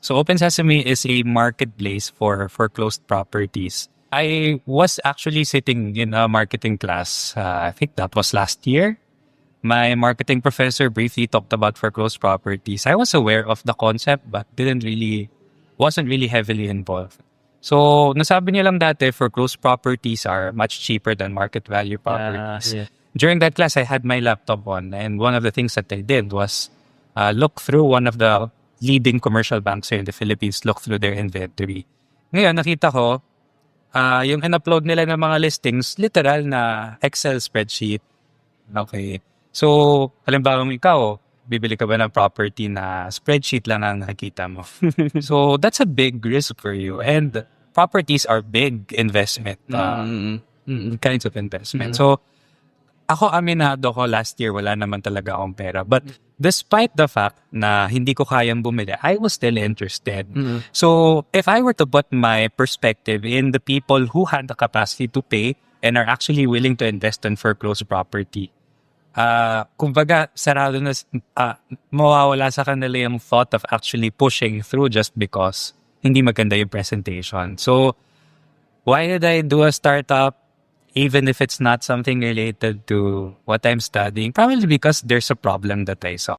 So Open Sesame is a marketplace for foreclosed properties. I was actually sitting in a marketing class. I think that was last year. My marketing professor briefly talked about foreclosed properties. I was aware of the concept but wasn't really heavily involved. So nasabi niya lang dati foreclosed properties are much cheaper than market value properties. Yeah. During that class, I had my laptop on, and one of the things that I did was look through one of the leading commercial banks here in the Philippines, look through their inventory. Ngayon, nakita ko, yung in-upload nila ng mga listings, literal na Excel spreadsheet. Okay. So, halimbawa ikaw, bibili ka ba ng property na spreadsheet lang ang nakikita mo? So, that's a big risk for you. And properties are big investment, kinds of investment. So, ako aminado ko last year wala naman talaga akong pera. But despite the fact na hindi ko kayang bumili, I was still interested. So if I were to put my perspective in the people who had the capacity to pay and are actually willing to invest in foreclosed property, kumbaga sarado na, mawawala sa kanila yung thought of actually pushing through just because hindi maganda yung presentation. So why did I do a startup? Even if it's not something related to what I'm studying, probably because there's a problem that I saw.